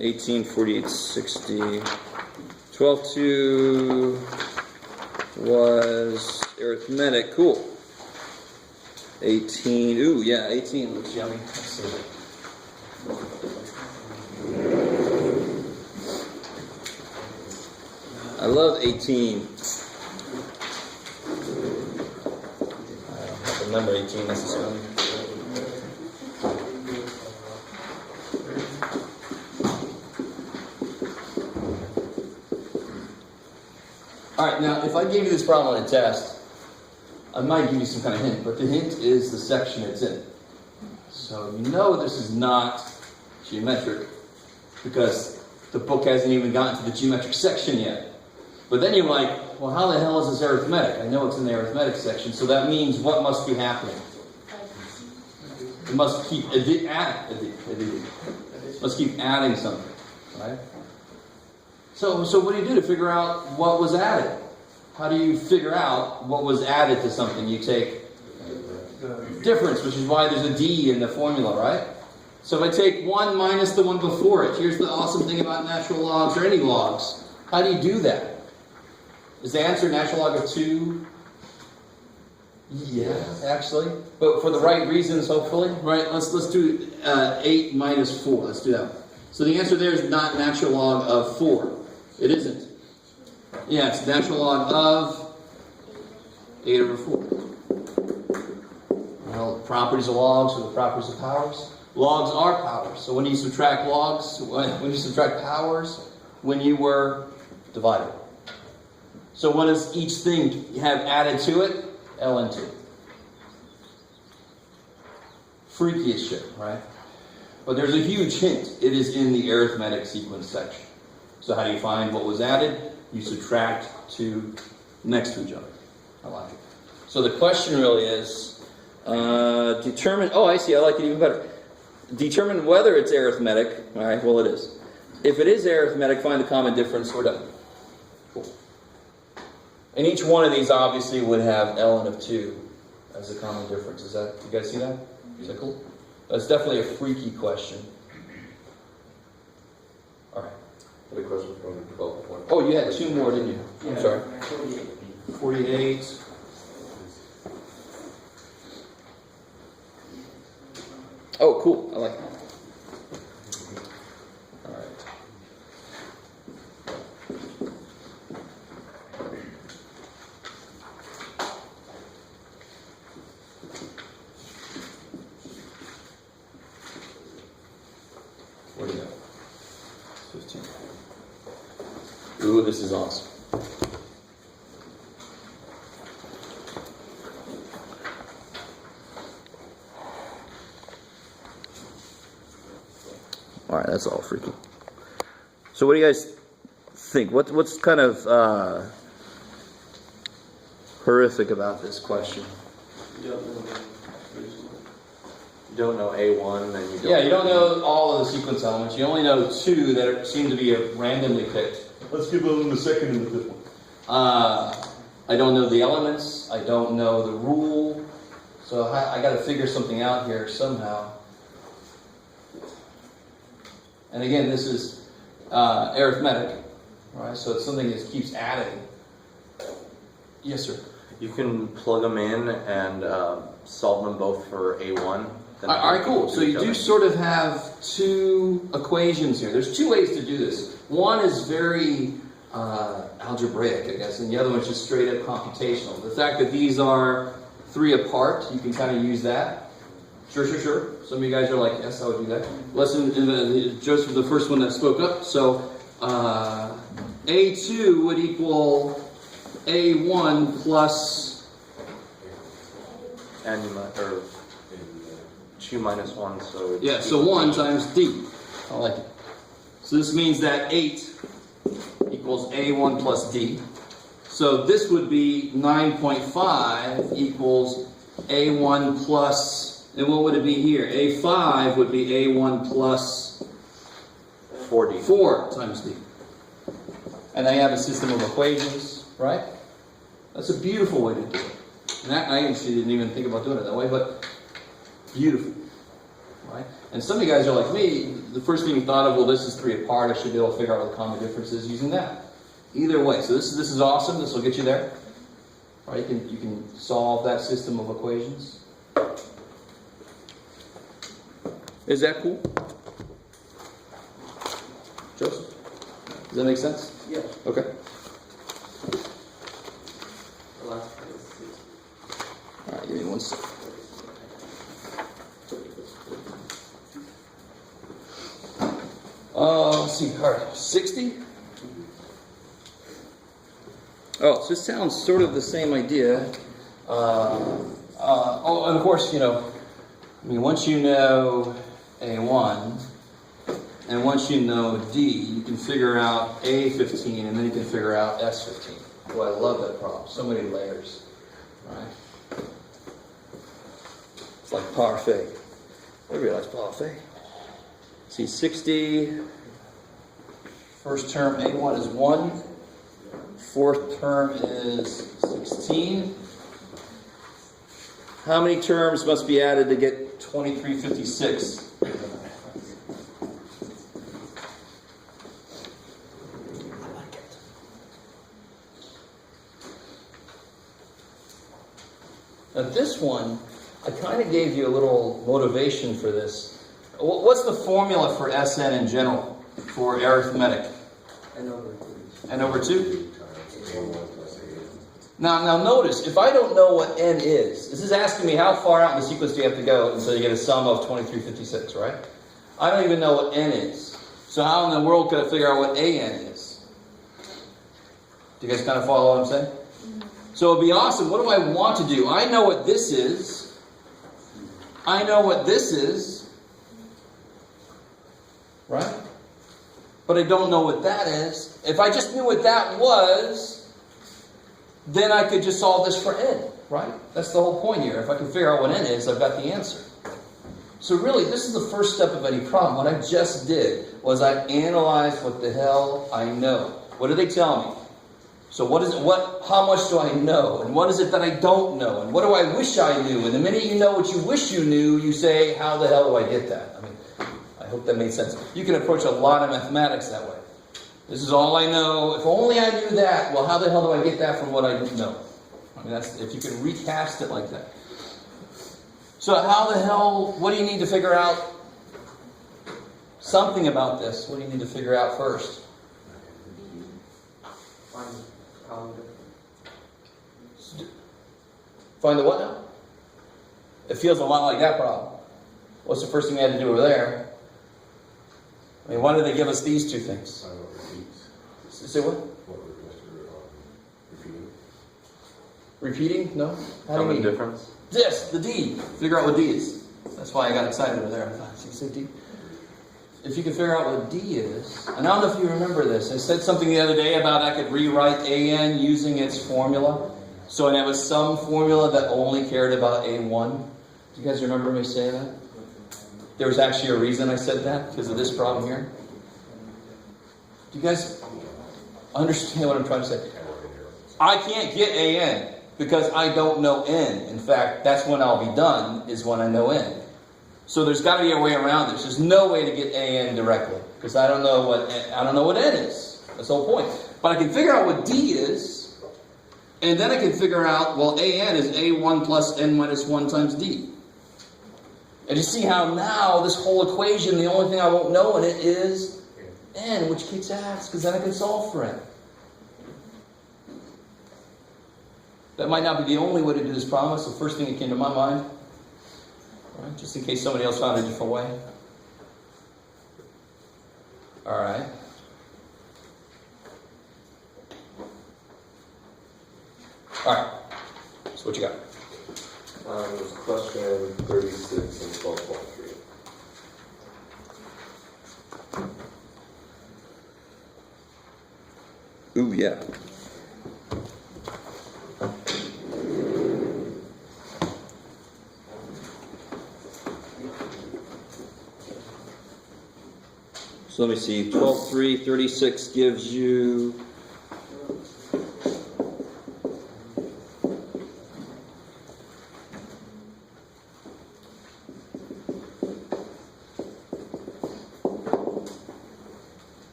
18, 48, 60. 12, 2 was arithmetic. Cool. 18. Ooh, yeah, 18 looks yummy. Let's see. I love 18. I don't have to remember 18 necessarily. Alright, now if I gave you this problem on a test, I might give you some kind of hint, but the hint is the section it's in. So you know this is not geometric because the book hasn't even gotten to the geometric section yet. But then you're like, well, how the hell is this arithmetic? I know it's in the arithmetic section, so that means what must be happening? It must keep adding something, right? So what do you do to figure out what was added? How do you figure out what was added to something? You take difference, which is why there's a D in the formula, right? So if I take 1 minus the one before it, here's the awesome thing about natural logs or any logs. How do you do that? Is the answer natural log of 2? Yeah, actually. But for the right reasons, hopefully. Right, let's do 8 minus 4. Let's do that. So the answer there is not natural log of 4. It isn't. Yeah, it's natural log of 8 over 4. Well, the properties of logs are the properties of powers. Logs are powers. So when you subtract logs, when you subtract powers, when you were divided. So what does each thing have added to it? ln2. Freaky as shit, right? But there's a huge hint. It is in the arithmetic sequence section. So how do you find what was added? You subtract two next to each other. I like it. So the question really is, determine, oh I see, I like it even better. Determine whether it's arithmetic. All right, well it is. If it is arithmetic, find the common difference. We're done. Cool. And each one of these obviously would have ln of 2 as a common difference. Is that, you guys see that? Is that cool? That's definitely a freaky question. All right. The question from 12. Oh, you had two more, didn't you? Yeah. I'm sorry. 48. Oh, cool. I like that. All right. Where do you go? 15. Ooh, this is awesome. All right, that's all freaky. So what do you guys think? What's kind of horrific about this question? You don't know A1, and you don't. Yeah, you don't know all of the sequence elements. You only know two that seem to be randomly picked. Let's give them the second and the fifth one. I don't know the elements. I don't know the rule. So I got to figure something out here somehow. And again, this is arithmetic, right? So it's something that keeps adding. Yes, sir. You can plug them in and solve them both for A1. All right, cool. So you do sort of have two equations here. There's two ways to do this. One is very algebraic, I guess, and the other one's just straight up computational. The fact that these are 3 apart, you can kind of use that. Sure. Some of you guys are like, yes, I would do that. Joseph, the first one that spoke up. So A2 would equal A1 plus... N, or 2 minus 1, so... Yeah, so 1 times D. I like it. So this means that 8 equals A1 plus D. So this would be 9.5 equals A1 plus... And what would it be here? A5 would be A1 plus 4D. 4 times D. And I have a system of equations, right? That's a beautiful way to do it. And I actually didn't even think about doing it that way, but beautiful, right? And some of you guys are like me, the first thing you thought of, well, this is 3 apart, I should be able to figure out what the common difference is using that. Either way, so this is awesome, this will get you there. All right, you can solve that system of equations. Is that cool? Joseph? Does that make sense? Yeah. Okay. The last part is 6. All right, give me 1 second. Let's see, all right, 60? Oh, so this sounds sort of the same idea. Oh, and of course, once you know A1, and once you know D, you can figure out A15, and then you can figure out S15. Oh, I love that problem. So many layers, right? It's like parfait. Everybody likes parfait. See, 60, first term A1 is 1, fourth term is 16. How many terms must be added to get 2356? Now this one, I kind of gave you a little motivation for this. What's the formula for Sn in general, for arithmetic? N over 2? Now notice, if I don't know what n is, this is asking me how far out in the sequence do you have to go until you get a sum of 2356, right? I don't even know what n is. So how in the world could I figure out what an is? Do you guys kind of follow what I'm saying? So it'd be awesome. What do I want to do? I know what this is. I know what this is. Right? But I don't know what that is. If I just knew what that was, then I could just solve this for n, right? That's the whole point here. If I can figure out what n is, I've got the answer. So really, this is the first step of any problem. What I just did was I analyzed what the hell I know. What did they tell me? So how much do I know? And what is it that I don't know? And what do I wish I knew? And the minute you know what you wish you knew, you say, how the hell do I get that? I hope that made sense. You can approach a lot of mathematics that way. This is all I know. If only I knew that, well, how the hell do I get that from what I didn't know? That's if you can recast it like that. So how the hell, what do you need to figure out? Something about this. What do you need to figure out first? Find the what now? It feels a lot like that problem. What's the first thing they had to do over there? Why did they give us these 2 things? Say what? Repeating? No? How do you mean? Difference? This, the D. Figure out what D is. That's why I got excited over there. I thought, you say D? If you can figure out what D is, and I don't know if you remember this, I said something the other day about I could rewrite AN using its formula. So it was some formula that only cared about A1. Do you guys remember me saying that? There was actually a reason I said that, because of this problem here. Do you guys understand what I'm trying to say? I can't get AN because I don't know N. In fact, that's when I'll be done, is when I know N. So there's got to be a way around this. There's no way to get AN directly, because I don't know what N is. That's the whole point. But I can figure out what D is, and then I can figure out, well, AN is A1 plus N minus 1 times D. And you see how now this whole equation, the only thing I won't know in it is N, which kicks ass, because then I can solve for N. That might not be the only way to do this problem. That's the first thing that came to my mind. Right? Just in case somebody else found a different way. Alright. Alright. So what you got? It was question 36 and 12.3. Ooh, yeah. So let me see. 12.3, 36 gives you...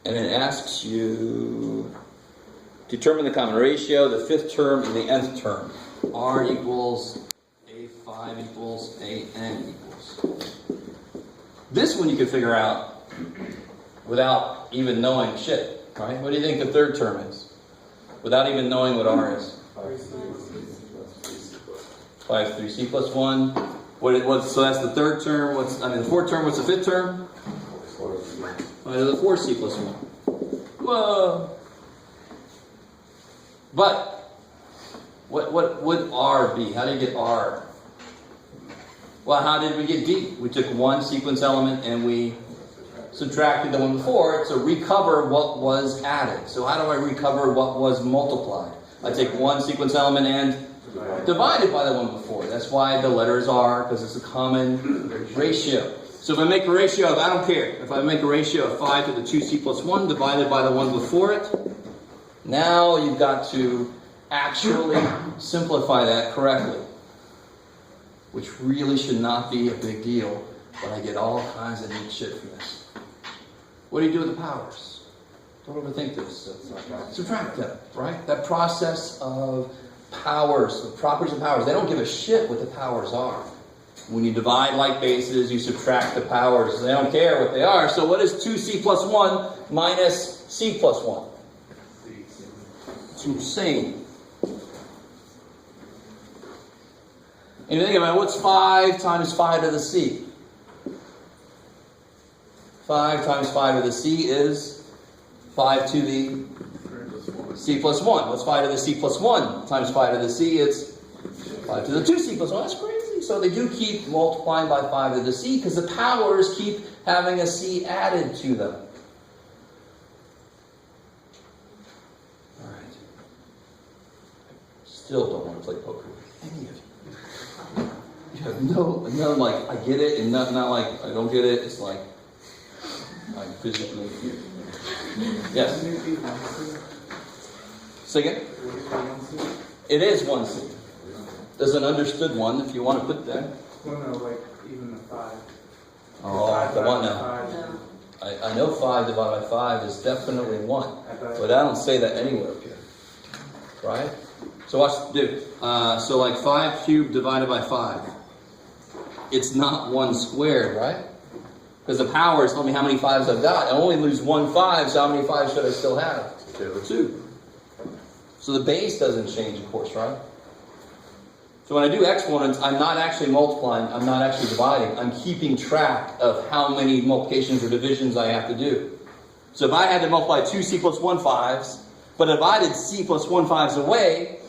And it asks you, determine the common ratio, the fifth term, and the nth term. R equals A5 equals AN equals. This one you can figure out without even knowing shit, right? What do you think the third term is? Without even knowing what R is. 5, 3C plus 1. So that's the third term. The fourth term, what's the fifth term? 5 to the 4C plus 1. Whoa! But, what would R be? How do you get R? Well, how did we get D? We took one sequence element and we subtracted the one before it to recover what was added. So how do I recover what was multiplied? I take one sequence element and divide it by the one before. That's why the letters are, because it's a common ratio. So if I make a ratio of, I don't care, if I make a ratio of 5 to the 2c plus 1 divided by the one before it, now you've got to actually simplify that correctly. Which really should not be a big deal, but I get all kinds of neat shit from this. What do you do with the powers? Don't overthink this. Subtract them, right? That process of powers, the properties of powers, they don't give a shit what the powers are. When you divide like bases, you subtract the powers. They don't care what they are. So what is 2c plus 1 minus c plus 1? It's insane. And you think about it, what's 5 times 5 to the c? 5 times 5 to the c is 5 to the c plus 1. What's 5 to the c plus 1 times 5 to the c? It's 5 to the 2c plus 1. That's crazy. So they do keep multiplying by 5 to the c because the powers keep having a c added to them. Alright. Still don't want to play poker with any of you. You have no like, I get it, and not like, I don't get it. It's like, I'm physically here. Yes? Say again? It is 1c. There's an understood one, if you want to put that. Well, no, like, even the 5. Oh, the 1 now. No. I know 5 divided by 5 is definitely 1. But I don't say that anywhere up here. Right? So watch, dude. So like 5 cubed divided by 5. It's not 1 squared, right? Because the powers tell me how many 5s I've got. I only lose 1 5, so how many 5s should I still have? 2. So the base doesn't change, of course, right? So when I do exponents, I'm not actually multiplying, I'm not actually dividing. I'm keeping track of how many multiplications or divisions I have to do. So if I had to multiply 2c plus 1 5s, but divided c plus 1 5s away,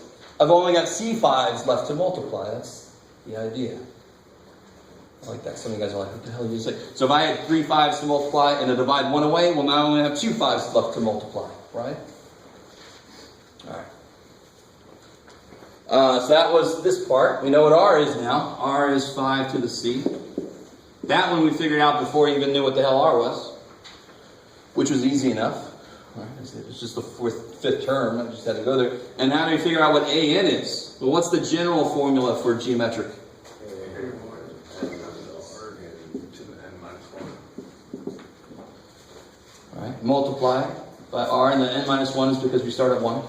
I've only got c 5s left to multiply. That's the idea. I like that. Some of you guys are like, what the hell are you saying? So if I had 3 5s to multiply and I divide 1 away, well, now I only have 2 5s left to multiply, right? All right. So that was this part. We know what R is now. R is 5 to the c. That one we figured out before we even knew what the hell R was, which was easy enough. Right? It was just the fifth term. I just had to go there. And how do we figure out what AN is? Well, what's the general formula for geometric? All right. Multiply by R, and the n minus 1 is because we start at 1.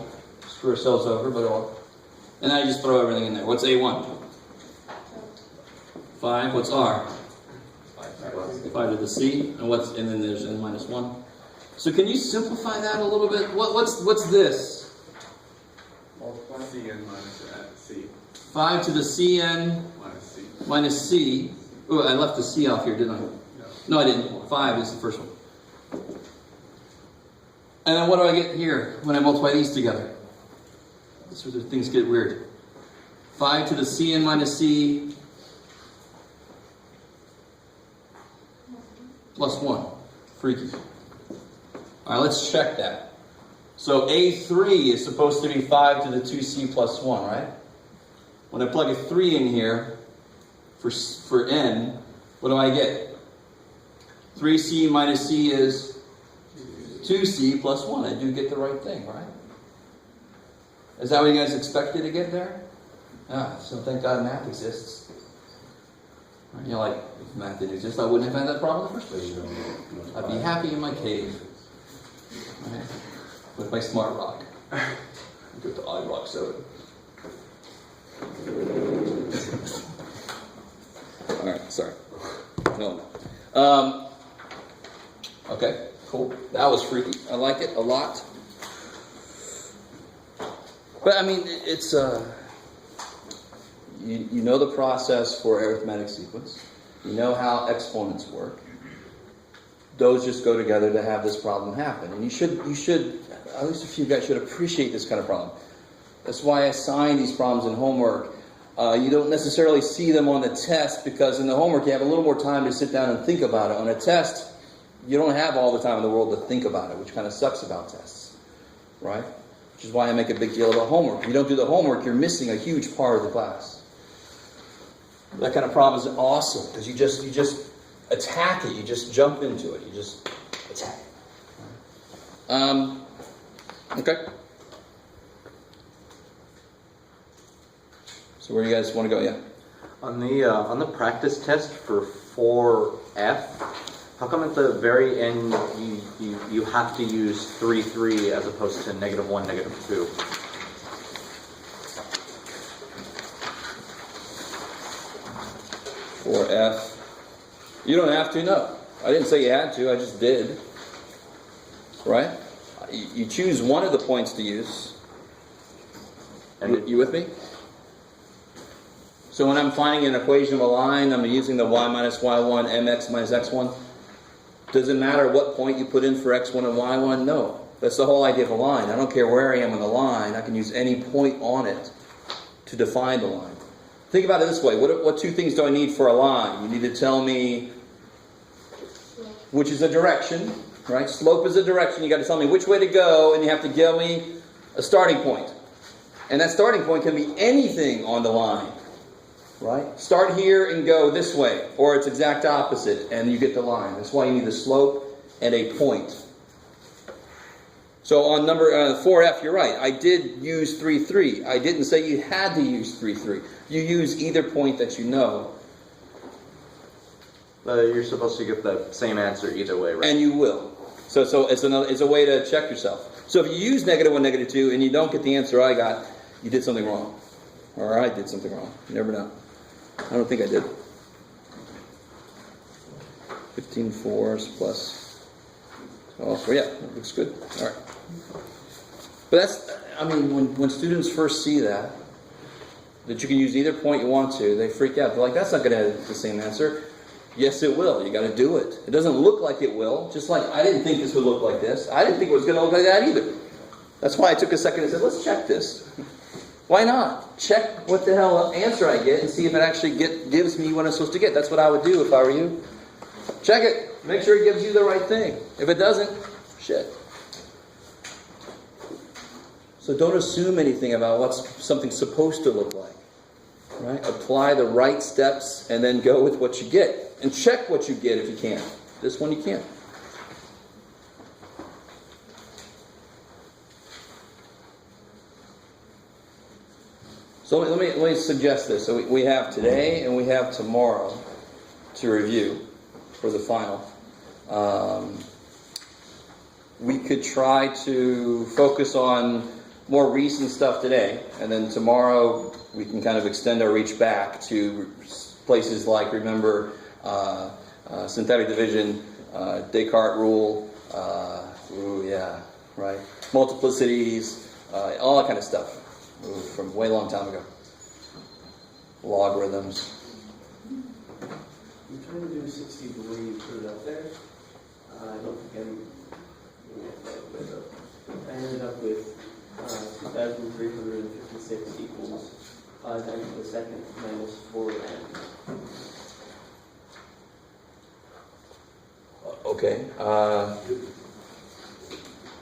Screw ourselves over, but all. And I just throw everything in there. What's A1? 5. What's R? 5 to the C. And then there's n minus 1. So can you simplify that a little bit? What's this? Multiply Cn minus C. 5 to the Cn minus C. Oh, I left the C off here, didn't I? No, I didn't. 5 is the first one. And then what do I get here when I multiply these together? This is where things get weird. 5 to the Cn minus C plus 1. Freaky. All right, let's check that. So A3 is supposed to be 5 to the 2c plus 1, right? When I plug a 3 in here for n, what do I get? 3c minus c is 2c plus 1. I do get the right thing, right? Is that what you guys expected to get there? So thank God math exists. You're like, if math didn't exist, I wouldn't have had that problem in the first place. I'd be happy in my cave. right? With my smart rock. With the odd rock soda. Alright, sorry. No. Okay, cool. That was freaky. I like it a lot. But I mean, it's you know the process for arithmetic sequence. You know how exponents work. Those just go together to have this problem happen. And you should, at least a few guys should appreciate this kind of problem. That's why I assign these problems in homework. You don't necessarily see them on the test because in the homework you have a little more time to sit down and think about it. On a test, you don't have all the time in the world to think about it, which kind of sucks about tests, right? Which is why I make a big deal about homework. If you don't do the homework, you're missing a huge part of the class. That kind of problem is awesome because you just attack it. You just jump into it. You just attack it. Okay. So where do you guys want to go? Yeah. On the practice test for 4F, how come at the very end you have to use 3, 3 as opposed to -1, -2? For F. You don't have to, no. I didn't say you had to, I just did. Right? You choose one of the points to use. And you with me? So when I'm finding an equation of a line, I'm using the y minus y1, mx minus x1. Does it matter what point you put in for x1 and y1? No. That's the whole idea of a line. I don't care where I am on the line. I can use any point on it to define the line. Think about it this way. What two things do I need for a line? You need to tell me which is a direction, right? Slope is a direction. You got to tell me which way to go, and you have to give me a starting point. And that starting point can be anything on the line, right? Start here and go this way, or its exact opposite, and you get the line. That's why you need the slope and a point. So on number 4F, you're right. I did use 3, 3. I didn't say you had to use 3, 3. You use either point that you know. You're supposed to get the same answer either way, right? And you will. So it's a way to check yourself. So if you use -1, -2, and you don't get the answer I got, you did something wrong. Or I did something wrong. You never know. I don't think I did. 15 fours plus 12 4. Yeah, that looks good. All right. But that's, I mean, when students first see that you can use either point you want to, they freak out. They're like, that's not going to have the same answer. Yes, it will. You got to do it. It doesn't look like it will. Just like I didn't think this would look like this. I didn't think it was going to look like that either. That's why I took a second and said, let's check this. Why not? Check what the hell answer I get and see if it actually gives me what I'm supposed to get. That's what I would do if I were you. Check it. Make sure it gives you the right thing. If it doesn't, shit. So don't assume anything about what something's supposed to look like. Right? Apply the right steps and then go with what you get. And check what you get if you can. This one you can't. So let me suggest this. So we have today and we have tomorrow to review for the final. We could try to focus on more recent stuff today, and then tomorrow we can kind of extend our reach back to places like, remember, synthetic division, Descartes rule, multiplicities, all that kind of stuff from way long time ago. Logarithms. I'm trying to do 60 the way you put it up there. I don't think I'm I ended up with 2,356 equals 5 times to the second minus 4n. Okay.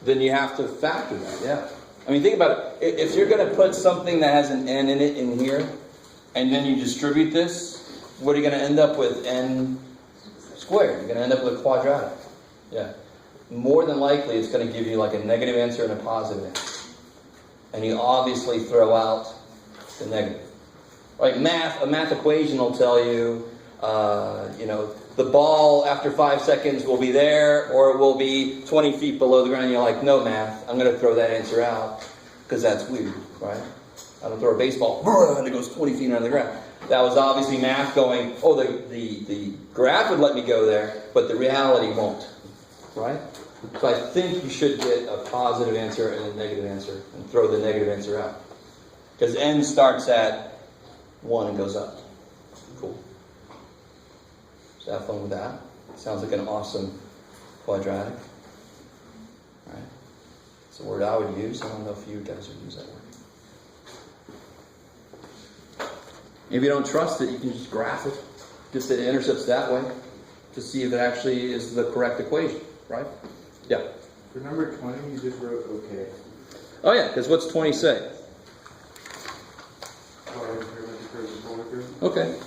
Then you have to factor that, yeah. I mean, think about it. If you're going to put something that has an n in it in here, and then you distribute this, what are you going to end up with? N squared. You're going to end up with a quadratic. Yeah. More than likely, it's going to give you like a negative answer and a positive answer. And you obviously throw out the negative. Like a math equation will tell you, the ball after 5 seconds will be there, or it will be 20 feet below the ground. And you're like, no, math, I'm going to throw that answer out because that's weird, right? I don't throw a baseball, and it goes 20 feet under the ground. That was obviously math going, oh, the graph would let me go there, but the reality won't, right? So I think you should get a positive answer and a negative answer, and throw the negative answer out. Because n starts at 1 and goes up. Cool. So have fun with that. Sounds like an awesome quadratic. Right? It's a word I would use. I don't know if you guys would use that word. If you don't trust it, you can just graph it. Get the intercepts that way to see if it actually is the correct equation, right? Yeah. For number 20, you just wrote okay. Oh yeah, because what's 20 say? Okay.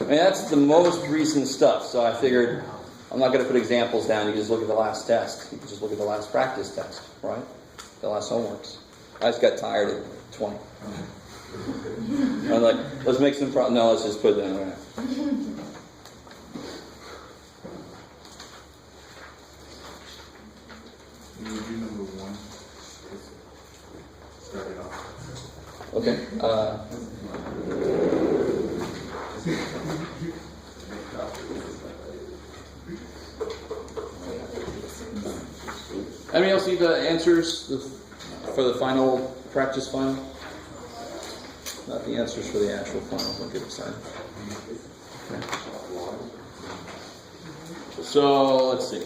I mean, that's the most recent stuff, so I figured I'm not going to put examples down. You can just look at the last test. You can just look at the last practice test, right? The last homeworks. I just got tired at 20. I'm like, let's make some no, let's just put it in there. You do number 1. Start it off. Okay. Anybody else need the answers for the final practice final? Not the answers for the actual final. Don't get excited. Okay. So let's see.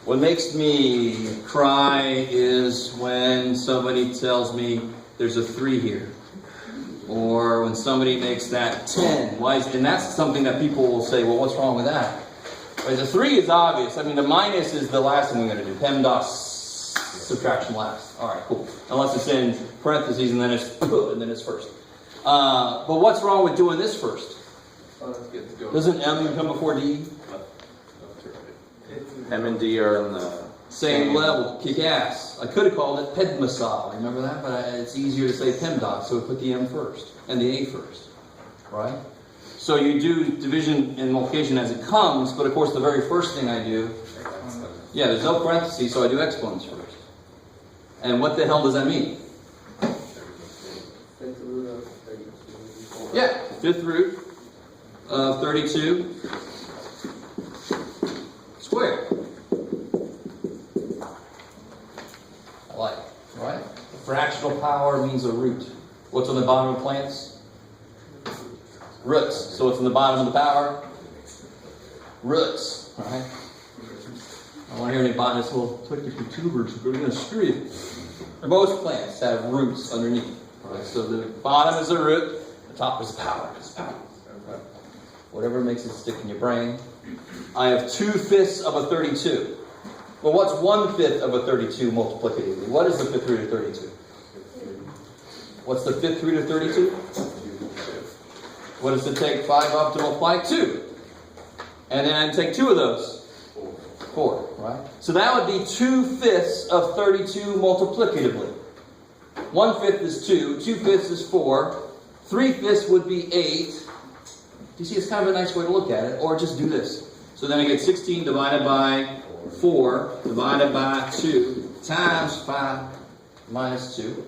What makes me cry is when somebody tells me there's a 3 here. Or when somebody makes that 10. And that's something that people will say, well, what's wrong with that? But the 3 is obvious. I mean, the minus is the last thing we're going to do. PEMDAS subtraction last. All right, cool. Unless it's in parentheses and then it's first. But what's wrong with doing this first? Doesn't M come before D? M and D are in the Same level, kick ass. I could have called it PEDMASA, remember that? But it's easier to say PEMDAS, so we put the M first and the A first, right? So you do division and multiplication as it comes, but of course the very first thing I do, yeah, there's no parentheses, so I do exponents first. And what the hell does that mean? Fifth root of 32. Yeah, 5th root of 32 squared. I like it, right? The fractional power means a root. What's on the bottom of plants? Roots. So what's on the bottom of the power? Roots, right? I don't want to hear any botanists, well, technically 2 roots, but we're going to screw you. Most plants have roots underneath. Right? So the bottom is the root, the top is the power. It's power. Right? Whatever makes it stick in your brain. I have 2/5 of a 32. Well, what's 1/5 of a 32 multiplicatively? What is the 5th root of 32? What's the 5th root of 32? What does it take 5 up to multiply? 2. And then take 2 of those. 4, right? So that would be 2/5 of 32 multiplicatively. 1/5 is 2, 2/5 is 4, 3/5 would be 8. Do you see, it's kind of a nice way to look at it, or just do this. So then I get 16 divided by 4 divided by 2 times 5 minus 2.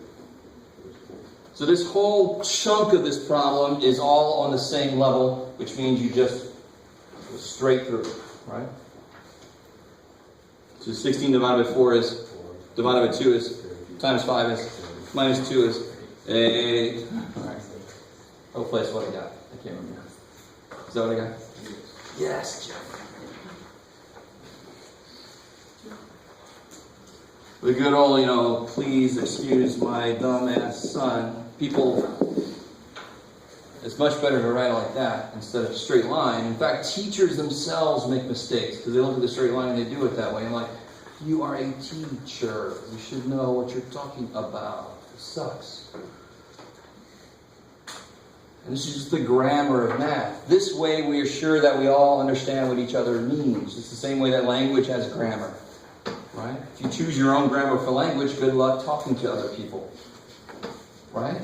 So this whole chunk of this problem is all on the same level, which means you just go straight through it, right? So 16 divided by 4 is, divided by 2 is, times 5 is, minus 2 is 8. All right. Hopefully that's what I got. I can't remember. Is that what I got? Yes, Jeff. The good old, please excuse my dumbass son. People, it's much better to write it like that instead of a straight line. In fact, teachers themselves make mistakes because they look at the straight line and they do it that way. I'm like, you are a teacher. You should know what you're talking about. It sucks. And this is just the grammar of math. This way we are sure that we all understand what each other means. It's the same way that language has grammar. Right? If you choose your own grammar for language, good luck talking to other people. Right?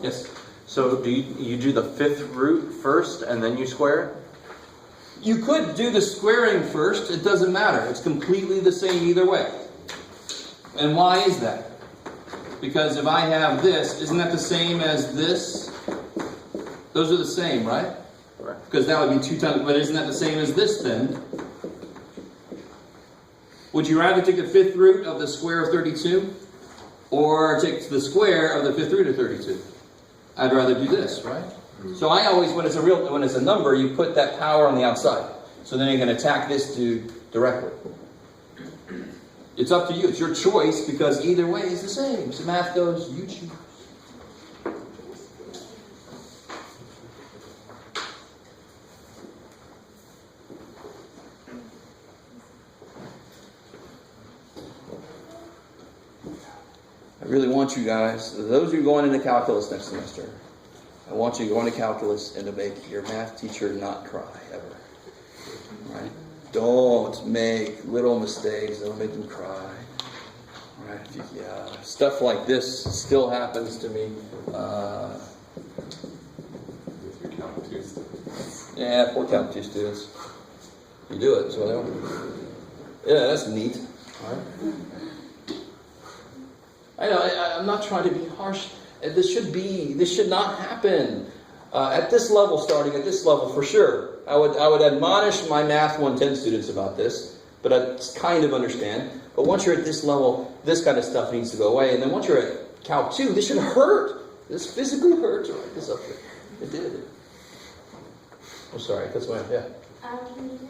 Yes? So do you do the fifth root first and then you square it? You could do the squaring first. It doesn't matter. It's completely the same either way. And why is that? Because if I have this, isn't that the same as this? Those are the same, right? Right. Because that would be 2 times, but isn't that the same as this then? Would you rather take the fifth root of the square of 32? Or take the square of the fifth root of 32? I'd rather do this, right? So I always, when it's a number, you put that power on the outside. So then you can attack this dude directly. It's up to you. It's your choice, because either way is the same. So math goes, you choose. I really want you guys, those who are going into calculus next semester, I want you to go into calculus and to make your math teacher not cry, ever. Right? Don't make little mistakes. Don't make them cry. Right? Yeah. Stuff like this still happens to me. With your count 2 students. Yeah, poor count 2 students. You do it, so they don't. Yeah, that's neat. All right. I know, I'm not trying to be harsh. This should not happen. At this level, starting at this level, for sure. I would admonish my Math 110 students about this, but I kind of understand. But once you're at this level, this kind of stuff needs to go away. And then once you're at Cal 2, this should hurt. This physically hurts to write this up here. It did. I'm sorry, that's why, yeah. Can you do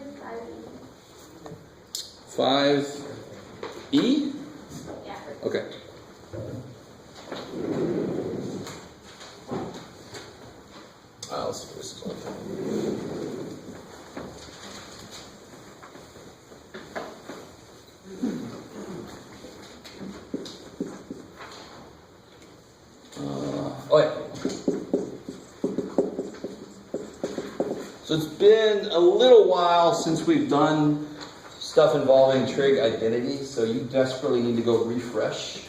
5E? Yeah. Okay. Let's see if this is okay. Oh yeah. So it's been a little while since we've done stuff involving trig identity, so you desperately need to go refresh.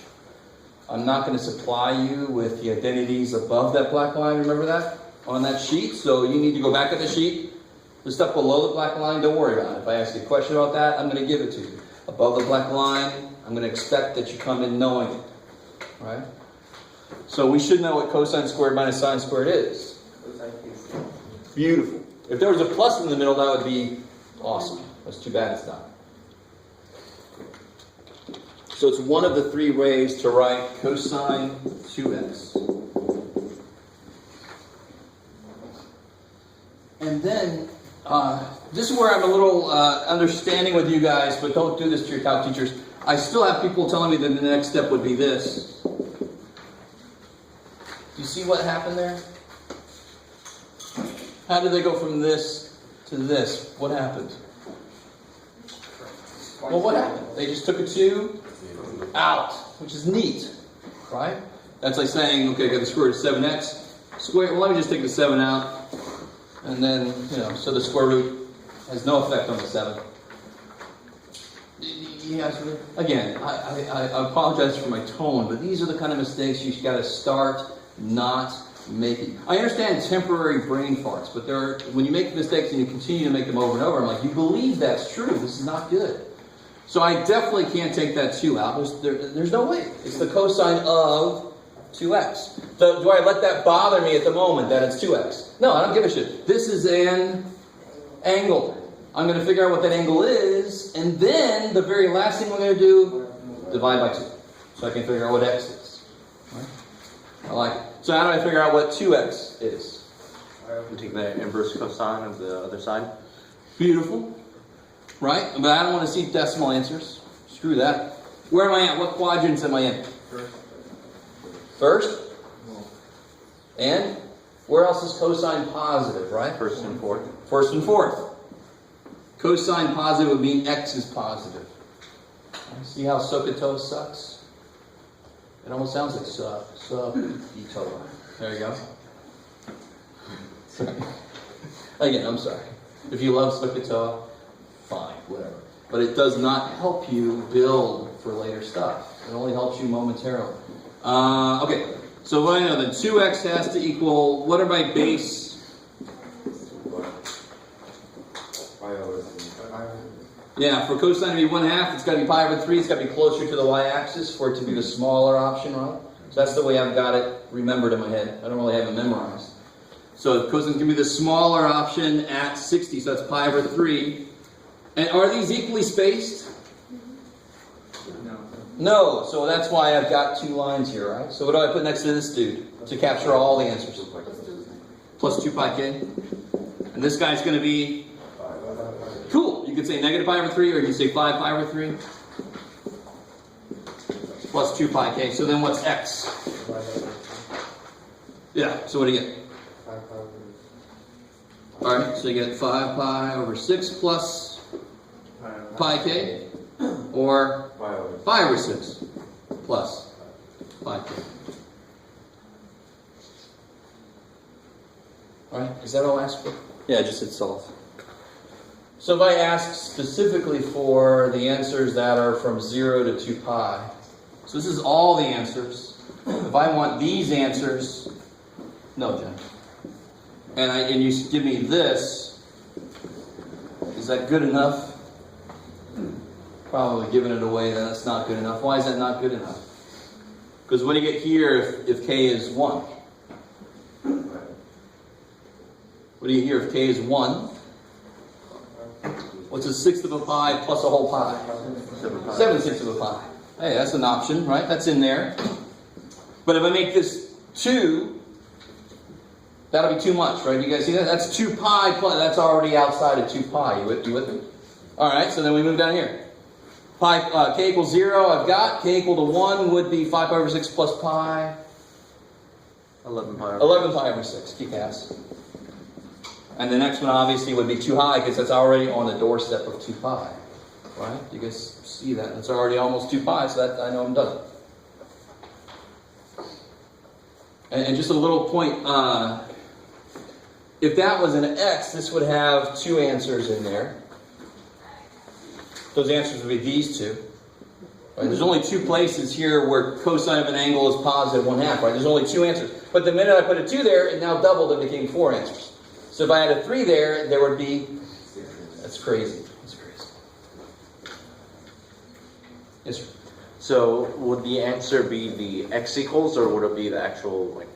I'm not going to supply you with the identities above that black line, remember that? On that sheet, so you need to go back at the sheet. The stuff below the black line, don't worry about it. If I ask you a question about that, I'm going to give it to you. Above the black line, I'm going to expect that you come in knowing it. Right? So we should know what cosine squared minus sine squared is. Beautiful. If there was a plus in the middle, that would be awesome. That's too bad it's not. So it's one of the 3 ways to write cosine 2x. And then, this is where I'm a little understanding with you guys, but don't do this to your calc teachers. I still have people telling me that the next step would be this. Do you see what happened there? How did they go from this to this? What happened? Well, what happened? They just took a 2 out, which is neat, right? That's like saying, okay, I got the square root of 7x squared. Well, let me just take the 7 out. And then, so the square root has no effect on the 7. Yes, again, I apologize for my tone, but these are the kind of mistakes you got to start not making. I understand temporary brain farts, but when you make mistakes and you continue to make them over and over, I'm like, you believe that's true. This is not good. So I definitely can't take that 2 out. There's no way. It's the cosine of 2x. So do I let that bother me at the moment that it's 2x? No, I don't give a shit. This is an angle. I'm going to figure out what that angle is, and then the very last thing we're going to do, divide by 2. So I can figure out what x is. Right? I like it. So how do I figure out what 2x is? You take the inverse cosine of the other side. Beautiful. Right? But I don't want to see decimal answers. Screw that. Where am I at? What quadrants am I in? First? And? Where else is cosine positive, right? First and fourth. First and fourth. Cosine positive would mean x is positive. See how Asymptote sucks? It almost sounds like suck. There you go. Again, I'm sorry. If you love SOHCAHTOA, fine, whatever. But it does not help you build for later stuff. It only helps you momentarily. Okay, so what I know, then 2x has to equal, what are my base? Yeah, for cosine to be 1/2, it's got to be pi over 3. It's got to be closer to the y-axis for it to be the smaller option, right? So that's the way I've got it remembered in my head. I don't really have it memorized. So cosine can be the smaller option at 60, so that's pi over 3. And are these equally spaced? No. No, so that's why I've got 2 lines here, right? So what do I put next to this dude to capture all the answers? Plus 2 pi k. And this guy's going to be... Cool. You could say negative pi over 3, or you could say 5 pi over 3. Plus 2 pi k. So then what's x? Yeah, so what do you get? Alright, so you get 5 pi over 6 plus pi k, or pi over 6 plus pi k. Alright, is that all I asked for? Yeah, I just said solve. So if I ask specifically for the answers that are from 0 to 2 pi, so this is all the answers. If I want these answers, no, Jen. And you give me this, is that good enough? Probably giving it away, then that's not good enough. Why is that not good enough? Because what do you get here if k is 1? What do you hear if k is 1? What's a sixth of a pi plus a whole pi? 7/6 of a pi. Hey, that's an option, right? That's in there. But if I make this 2, that'll be too much, right? You guys see that? That's 2 pi plus, that's already outside of 2 pi. You with me? Alright, so then we move down here. Pi, k equals 0, I've got. K equal to 1 would be 5 pi over 6 plus pi. 11 pi over 11 pi over 6, kick ass. And the next one obviously would be too high because that's already on the doorstep of 2 pi. Right? You guys see that? It's already almost 2 pi, so that I know I'm done. And just a little point, if that was an x, this would have 2 answers in there. Those answers would be these 2. Right? There's only 2 places here where cosine of an angle is positive 1/2, right? There's only 2 answers. But the minute I put a 2 there, it now doubled and became 4 answers. So if I had a 3 there, there would be... That's crazy. That's crazy. Yes, sir. So would the answer be the x equals, or would it be the actual, like,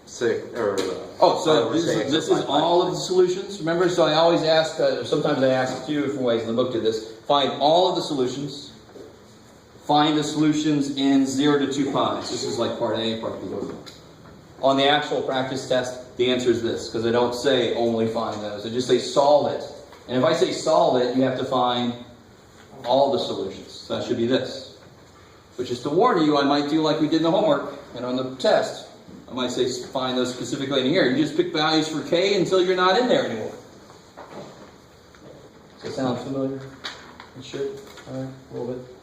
6, or... So this is all of the solutions. Remember, so I always ask, sometimes I ask 2 different ways, and the book did this. Find all of the solutions. Find the solutions in 0 to 2 pi. This is like part A, part B. On the actual practice test, the answer is this, because I don't say only find those. I just say solve it. And if I say solve it, you have to find all the solutions. So that should be this. But just to warn you, I might do like we did in the homework and on the test. I might say find those specifically in here. You just pick values for k until you're not in there anymore. Does that sound familiar? It should. All right, a little bit.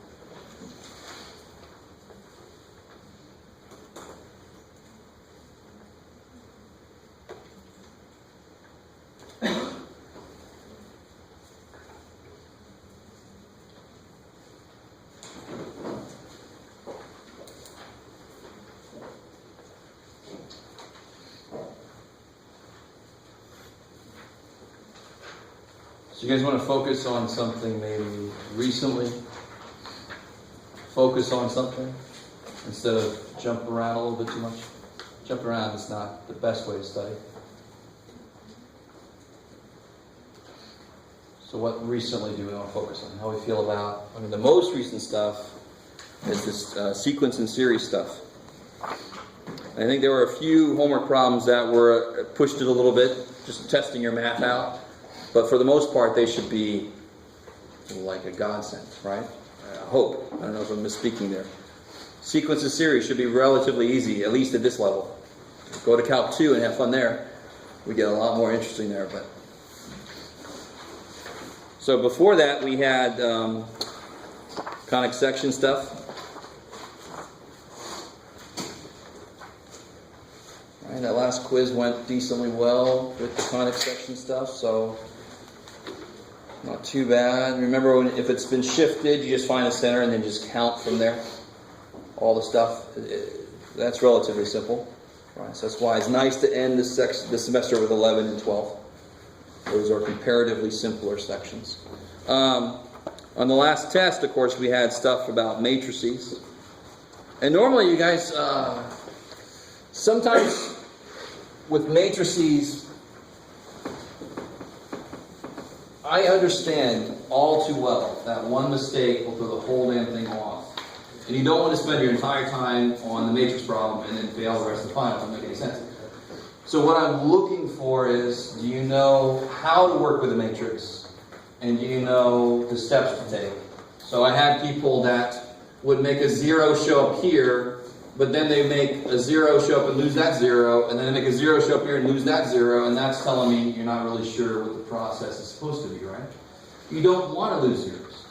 So you guys want to focus on something maybe recently? Focus on something instead of jump around a little bit too much. Jump around is not the best way to study. So what recently do we want to focus on? How we feel about, the most recent stuff is this sequence and series stuff. I think there were a few homework problems that were pushed it a little bit, just testing your math out. But for the most part, they should be like a godsend, right? I hope. I don't know if I'm misspeaking there. Sequence and series should be relatively easy, at least at this level. Go to Calc 2 and have fun there. We get a lot more interesting there. But so before that, we had conic section stuff. Right? Right, that last quiz went decently well with the conic section stuff, so not too bad. Remember, if it's been shifted, you just find the center and then just count from there. All the stuff. That's relatively simple. Right, so that's why it's nice to end this semester with 11 and 12. Those are comparatively simpler sections. On the last test, of course, we had stuff about matrices. And normally, you guys, sometimes with matrices, I understand all too well that one mistake will throw the whole damn thing off. And you don't want to spend your entire time on the matrix problem and then fail the rest of the final. It doesn't make any sense. So what I'm looking for is, do you know how to work with a matrix? And do you know the steps to take? So I had people that would make a 0 show up here, but then they make a 0 show up and lose that 0, and then they make a 0 show up here and lose that 0, and that's telling me you're not really sure what the process is supposed to be, right? You don't want to lose zeros.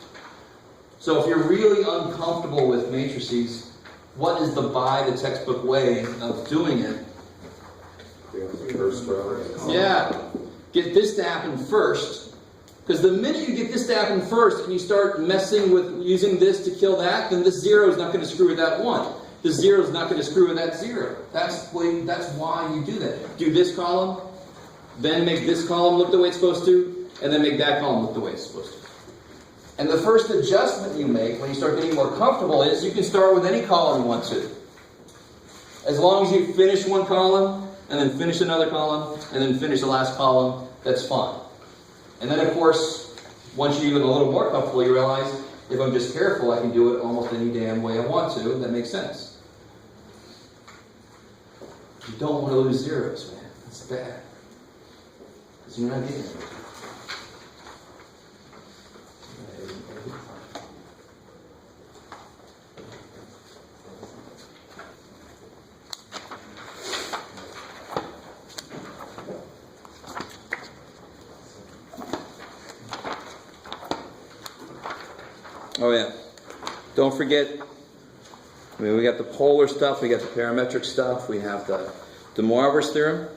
So if you're really uncomfortable with matrices, what is the by the textbook way of doing it? Yeah, get this to happen first. Because the minute you get this to happen first and you start messing with using this to kill that, then this 0 is not going to screw with that 1. The 0 is not going to screw with that 0. That's why you do that. Do this column, then make this column look the way it's supposed to, and then make that column look the way it's supposed to. And the first adjustment you make when you start getting more comfortable is you can start with any column you want to. As long as you finish one column, and then finish another column, and then finish the last column, that's fine. And then, of course, once you get a little more comfortable, you realize, if I'm just careful, I can do it almost any damn way I want to. That makes sense. You don't want to lose zeros, man. That's bad. Because you're not getting it. Oh yeah. Don't forget, we got the polar stuff, we got the parametric stuff, we have the De Moivre's theorem.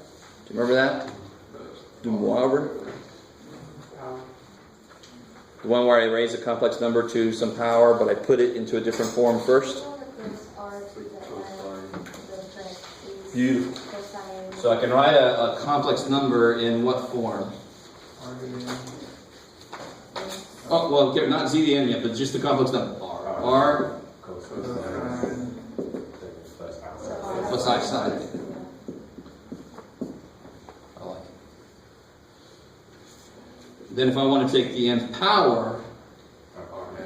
Do you remember that? De Moivre? The one where I raise a complex number to some power, but I put it into a different form first. Beautiful. So I can write a complex number in what form? Oh, well, not z to the n yet, but just the complex number. R plus I sine. I like it. Then if I want to take the nth power,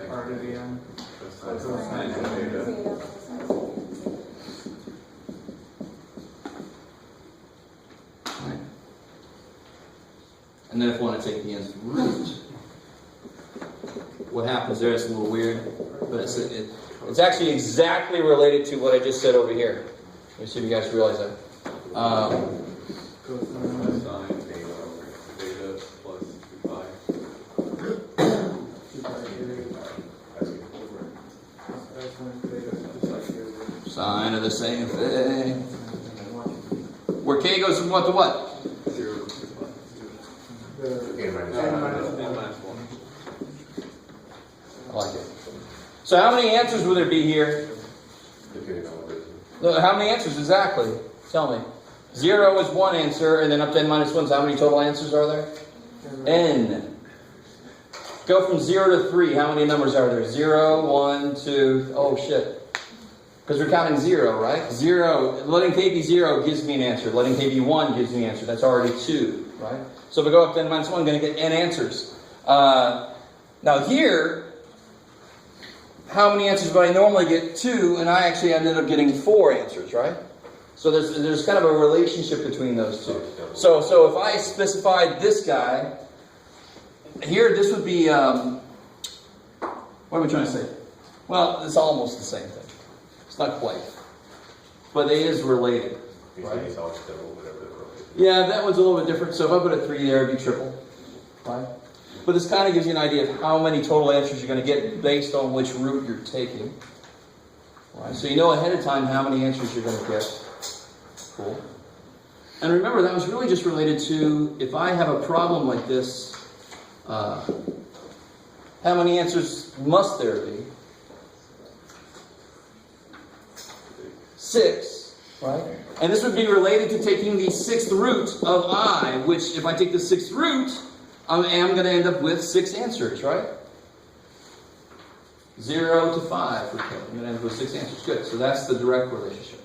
R to the n. and then if I want to take the nth root, what happens there is a little weird, but it's actually exactly related to what I just said over here. Let me see if you guys realize that. Sine of the same thing. Where k goes from what to what? 0 I like it. So how many answers would there be here? How many answers exactly? Tell me. 0 is one answer, and then up to n minus 1, so how many total answers are there? N. Go from 0 to 3. How many numbers are there? 0, 1, 2. Oh, shit. Because we're counting 0, right? 0. Letting k be 0 gives me an answer. Letting k be 1 gives me an answer. That's already 2, right? So if I go up to n minus 1, I'm going to get n answers. Now here, how many answers would I normally get? 2, and I actually ended up getting 4 answers, right? So there's kind of a relationship between those two. So if I specified this guy, here this would be, what am I trying to say? Well, it's almost the same thing. It's not quite. But it is related, right? Yeah, that one's a little bit different. So if I put a 3 there, it'd be triple, right? But this kind of gives you an idea of how many total answers you're going to get based on which route you're taking. Right? So you know ahead of time how many answers you're going to get. Cool. And remember, that was really just related to, if I have a problem like this, how many answers must there be? 6, right? And this would be related to taking the 6th root of I, which if I take the 6th root, I am going to end up with 6 answers, right? 0 to 5. Okay, I'm going to end up with 6 answers. Good. So that's the direct relationship.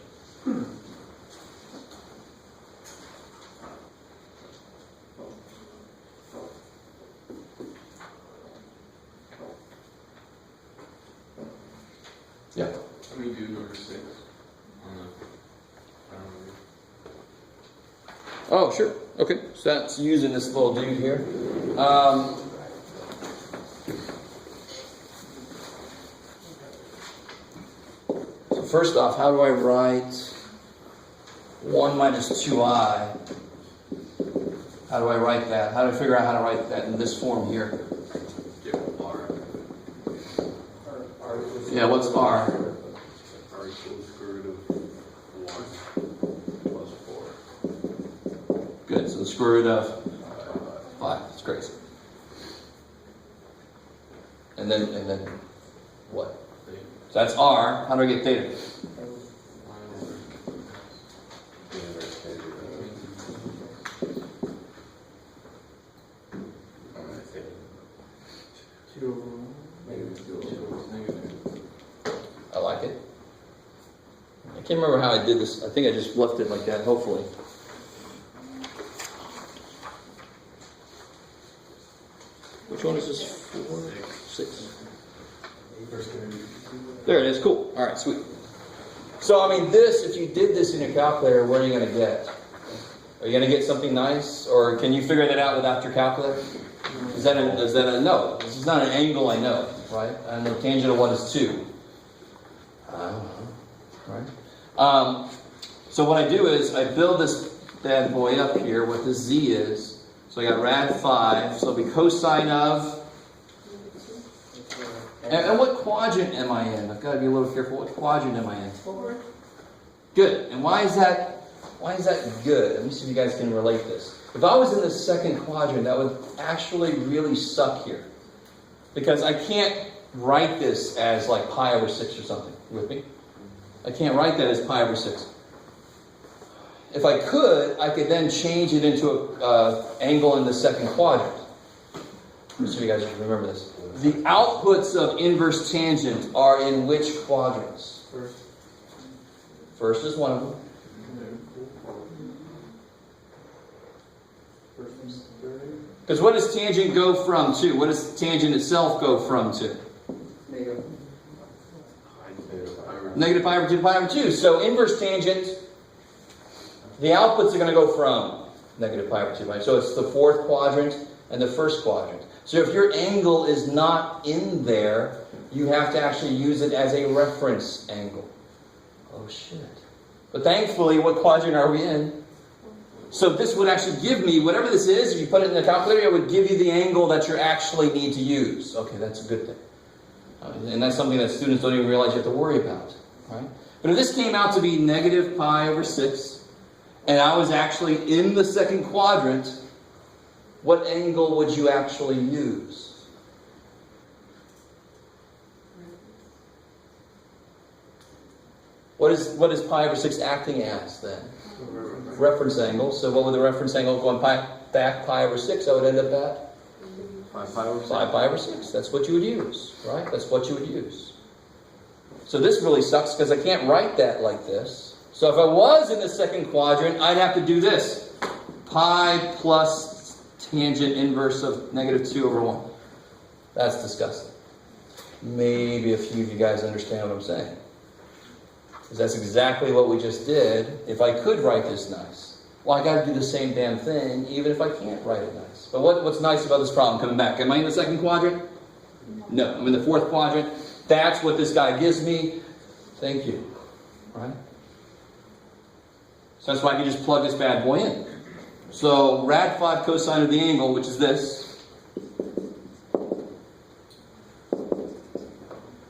Yeah. Can we do number 6 on the Oh, sure. Okay. So that's using this little dude here. So first off, how do I write 1 minus 2i? How do I write that? How do I figure out how to write that in this form here? get R? Yeah, what's r? R equals square root of 1 plus 4. Good. So the square root of 5. That's great. And then what? So that's r. How do I get theta? I like it. I can't remember how I did this. I think I just left it like that, hopefully. Which one is this? 4, 6. There it is. Cool. All right, sweet. So, I mean, this, if you did this in your calculator, what are you going to get? Are you going to get something nice? Or can you figure that out without your calculator? Is that a no? This is not an angle, I know, right? And the tangent of what is 2? I don't know, right? So what I do is I build this bad boy up here, what the z is. So I got rad 5, so it'll be cosine of... And what quadrant am I in? I've got to be a little careful. What quadrant am I in? 4. Good. And why is that good? Let me see if you guys can relate this. If I was in the second quadrant, that would actually really suck here. Because I can't write this as like pi over 6 or something. You with me? I can't write that as pi over 6. If I could then change it into an angle in the second quadrant. Let me see if you guys remember this. The outputs of inverse tangent are in which quadrants? First is one of them. Because what does tangent go from to? What does tangent itself go from to? Negative pi over 2 to pi over 2. So inverse tangent, the outputs are going to go from negative pi over 2 pi. So it's the 4th quadrant and the 1st quadrant. So if your angle is not in there, you have to actually use it as a reference angle. Oh shit. But thankfully, what quadrant are we in? So this would actually give me, whatever this is, if you put it in the calculator, it would give you the angle that you actually need to use. Okay, that's a good thing. And that's something that students don't even realize you have to worry about. Right? But if this came out to be negative pi over 6, and I was actually in the second quadrant, what angle would you actually use? What is pi over 6 acting as then? Reference angle. So what would the reference angle going back pi over 6? I would end up at 5 pi over 6. 5 pi over 6. That's what you would use, right? That's what you would use. So this really sucks because I can't write that like this. So if I was in the second quadrant, I'd have to do this. Pi plus tangent inverse of negative 2 over 1. That's disgusting. Maybe a few of you guys understand what I'm saying. Because that's exactly what we just did. If I could write this nice, well, I got to do the same damn thing, even if I can't write it nice. But what's nice about this problem coming back? Am I in the second quadrant? No, I'm in the 4th quadrant. That's what this guy gives me. Thank you. Right? So that's why I can just plug this bad boy in. So rad 5 cosine of the angle, which is this,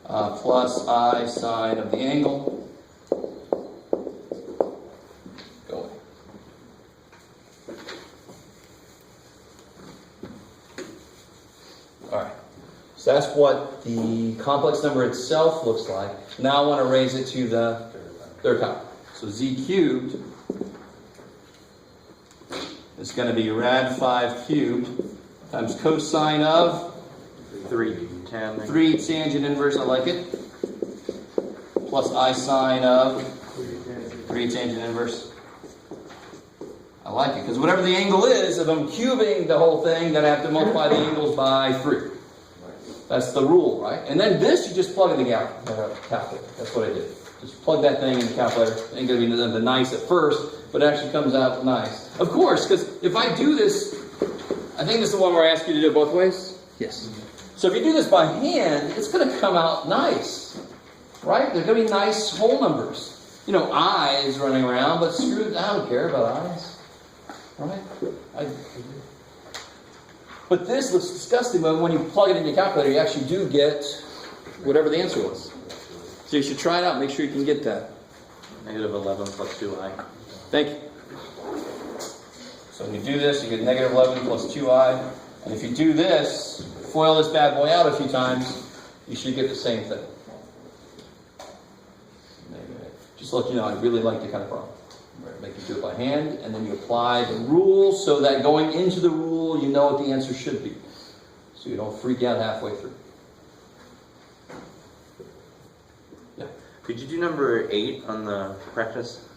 plus I sine of the angle. Go away. So that's what the complex number itself looks like. Now I want to raise it to the third power. So z cubed is going to be rad 5 cubed times cosine of 3 tan. 3 tangent inverse, I like it, plus I sine of 3 tangent inverse. I like it, because whatever the angle is, if I'm cubing the whole thing, then I have to multiply the angles by 3. That's the rule, right? And then this, you just plug in the calculator. That's what I did. Just plug that thing in the calculator. It ain't going to be the nice at first, but it actually comes out nice. Of course, because if I do this, I think this is the one where I ask you to do it both ways. Yes. So if you do this by hand, it's going to come out nice, right? They're going to be nice whole numbers. You know, i's running around, but screw, I don't care about i's. Right? But this looks disgusting, but when you plug it in your calculator, you actually do get whatever the answer was. So you should try it out, make sure you can get that. Negative 11 plus 2i. Thank you. So when you do this, you get negative 11 plus 2i. And if you do this, foil this bad boy out a few times, you should get the same thing. Just to let you know, I really like the kind of problem. Make you do it by hand, and then you apply the rule so that going into the rule, you know what the answer should be. So you don't freak out halfway through. Yeah. Could you do number 8 on the practice?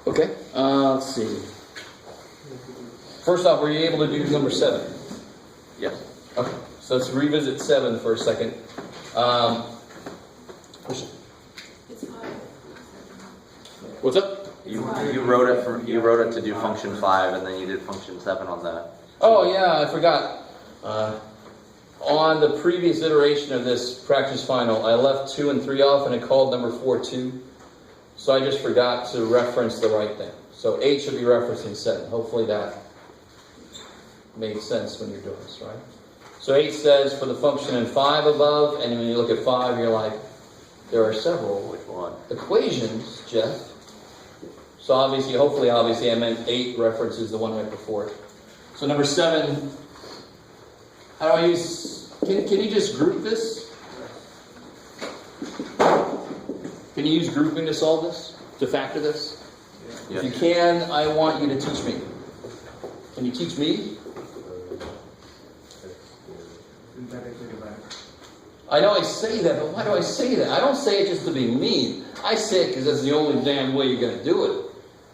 Okay. Let's see. First off, were you able to do number 7? Yes. Okay. So let's revisit 7 for a second. What's up? You wrote it to do function 5, and then you did function 7 on that. Oh yeah, I forgot. On the previous iteration of this practice final, I left 2 and 3 off, and I called number 4 2. So I just forgot to reference the right thing. So 8 should be referencing 7. Hopefully that made sense when you're doing this, right? So 8 says for the function in 5 above, and when you look at 5, you're like, there are several Which one? equations, Jeff. So hopefully, I meant 8 references the one right before it. So number 7, how do I use, can you just group this? Can you use grouping to solve this? To factor this? Yes. If you can, I want you to teach me. Can you teach me? Synthetically divided. I know I say that, but why do I say that? I don't say it just to be mean. I say it because that's the only damn way you're going to do it.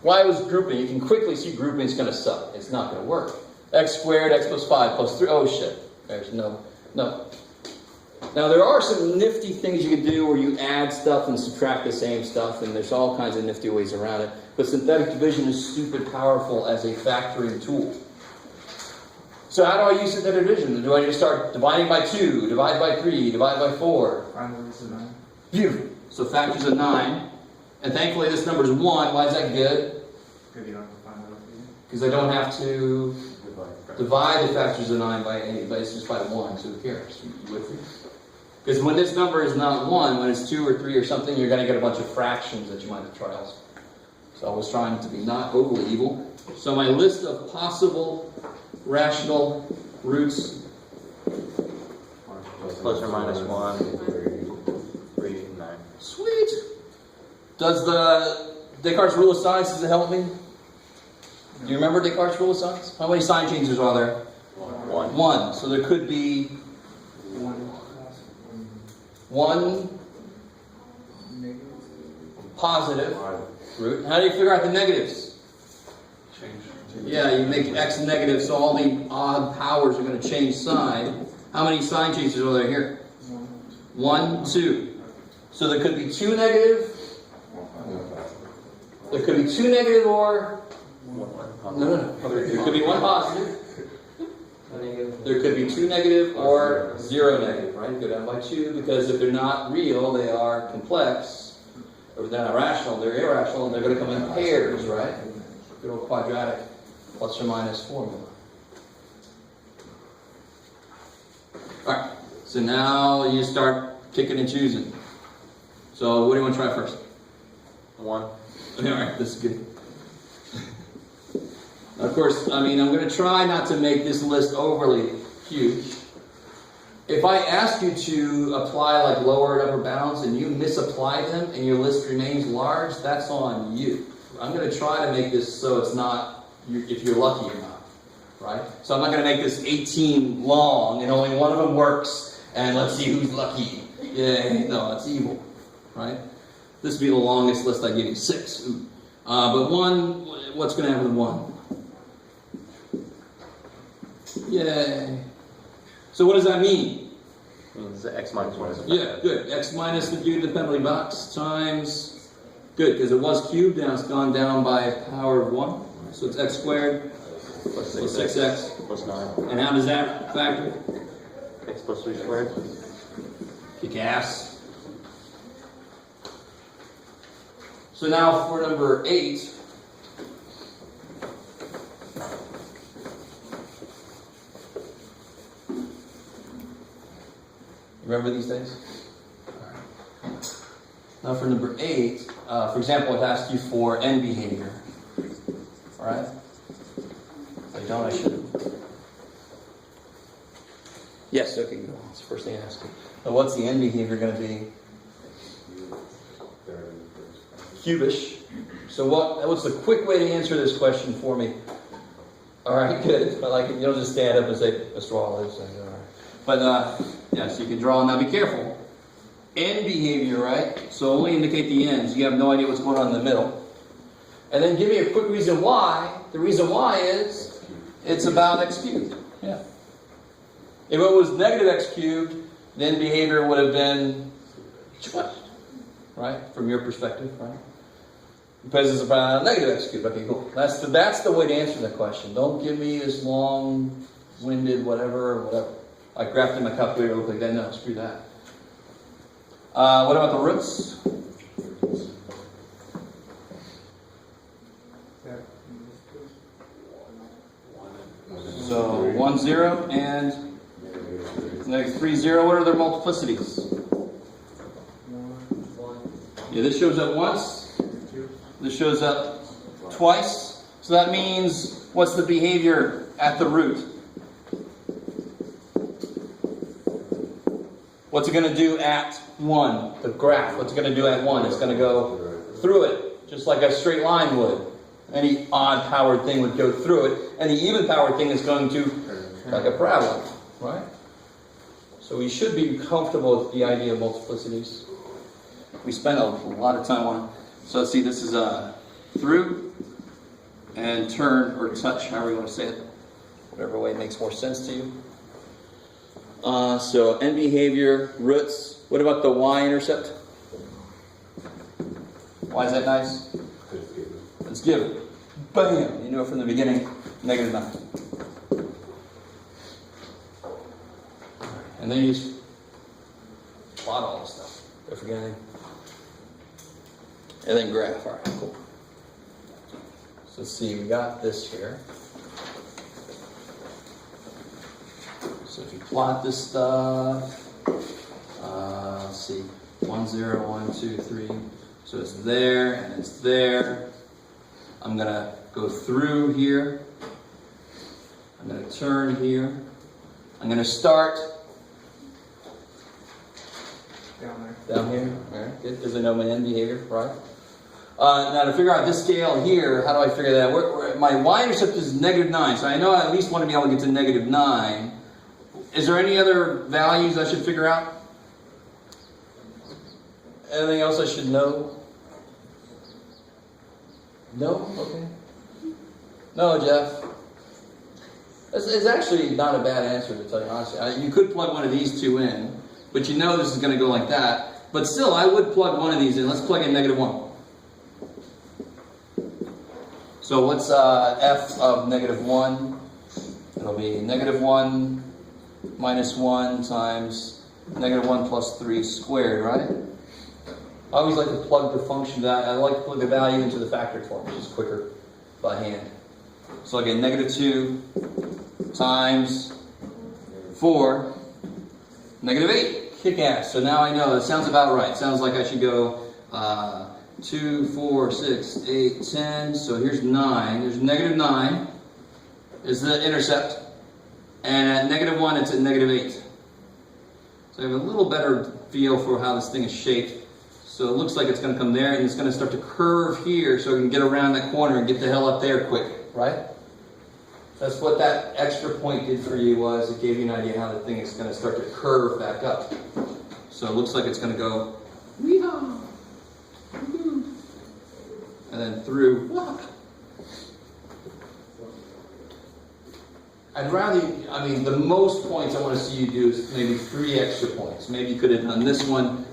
Why was grouping? You can quickly see grouping is going to suck. It's not going to work. X squared, x plus 5 plus 3. Oh shit. There's no. Now there are some nifty things you can do where you add stuff and subtract the same stuff, and there's all kinds of nifty ways around it. But synthetic division is stupid powerful as a factoring tool. So how do I use synthetic division? Do I just start dividing by 2, divide by 3, divide by 4? Find the roots of 9. Beautiful. So factors of 9. And thankfully this number is 1. Why is that good? Because you don't have to find the roots of 9. Because I don't have to divide the factors of 9 by any, but it's just by 1, so who cares? You with me? Because when this number is not 1, when it's 2 or 3 or something, you're going to get a bunch of fractions that you might have to try elsewhere. So I was trying to be not overly evil. So my list of possible rational roots. Plus or minus 1, 3, 9. Sweet. Does the Descartes' rule of signs, does it help me? Do you remember Descartes' rule of signs? How many sign changes are there? 1. 1. So there could be 1 positive root. How do you figure out the negatives? Yeah, you make x negative, so all the odd powers are going to change sign. How many sign changes are there here? 1, 2. So there could be 2 negative. There could be 2 negative or... No. There could be 1 positive. There could be 2 negative or 0 negative, right? You go down by 2 because if they're not real, they are complex. Or if they're not rational, they're irrational, and they're going to come in pairs, right? Good old quadratic plus or minus formula. Alright, so now you start picking and choosing. So what do you want to try first? 1. Alright, this is good. Of course, I mean, I'm going to try not to make this list overly huge. If I ask you to apply like lower and upper bounds and you misapply them and your list remains large, that's on you. I'm going to try to make this so it's not if you're lucky or not, right? So I'm not going to make this 18 long and only one of them works and let's see who's lucky. Yeah, no, that's evil, right? This would be the longest list I give you, 6. But 1, what's going to happen with 1? Yay. So what does that mean? It means x minus 1 is a factor. Yeah, good. X minus the cube, the penalty box, times, good, because it was cubed, now it's gone down by a power of 1. So it's x squared Plus plus 6x 6x. plus 9. And how does that factor? X plus 3 squared. Kick ass. So now for number 8, remember these days? Now for number 8, for example, it asks you for end behavior. Alright? If I don't, I should. Yes, okay, go. That's the first thing I asked you. Now what's the end behavior going to be? Cubish. So what's the quick way to answer this question for me? Alright, good. I like it. You don't just stand up and say, Mr. Wallace. Alright. But, yeah, so you can draw. Now be careful. End behavior, right? So only indicate the ends. You have no idea what's going on in the middle. And then give me a quick reason why. The reason why is it's about x cubed. Yeah. If it was negative x cubed, then behavior would have been what? Right? From your perspective, right? Because it's about negative x cubed. Okay, cool. That's the way to answer the question. Don't give me this long-winded whatever. I graphed in my calculator, look like that. No, screw that. What about the roots? So 1, 0, and negative 3, 0. What are their multiplicities? Yeah, this shows up once. This shows up twice. So that means, what's the behavior at the root? What's it going to do at 1? The graph. What's it going to do at 1? It's going to go through it, just like a straight line would. Any odd-powered thing would go through it, and the even-powered thing is going to, like a parabola, right? So we should be comfortable with the idea of multiplicities. We spent a lot of time on it. So let's see, this is through and turn or touch, however you want to say it. Whatever way makes more sense to you. So end behavior, roots. What about the Y-intercept? Why is that nice? It's given. Bam! You knew it from the beginning. Negative 9. And then you just plot all this stuff. Don't forget anything. And then graph. Alright, cool. So let's see, we got this here. So if you plot this stuff, let's see, 1, 0, 1, 2, 3. So it's there and it's there. I'm going to go through here. I'm going to turn here. I'm going to start down here. All right, good, because I know my end behavior, right? Now to figure out this scale here, how do I figure that out? My y-intercept is negative 9, so I know I at least want to be able to get to negative 9. Is there any other values I should figure out? Anything else I should know? No? Okay. No, Jeff. It's actually not a bad answer, to tell you honestly. You could plug one of these two in, but you know this is going to go like that. But still, I would plug one of these in. Let's plug in negative 1. So what's f of negative 1? It'll be negative 1 minus 1 times negative 1 plus 3 squared, right? I always like to plug the function that I like to plug the value into the factor form, which is quicker by hand. So again, negative 2 times 4, negative 8. Kick ass. So now I know. That sounds about right. Sounds like I should go 2, 4, 6, 8, 10. So here's 9. There's negative 9. is the intercept. And at -1, it's at -8. So I have a little better feel for how this thing is shaped. So it looks like it's going to come there, and it's going to start to curve here, so I can get around that corner and get the hell up there quick, right? That's what that extra point did for you, was it gave you an idea how the thing is going to start to curve back up. So it looks like it's going to go, wee-haw, woo-hoo, and then through, wah. I'd rather, the most points I want to see you do is maybe 3 extra points. Maybe you could have done this one,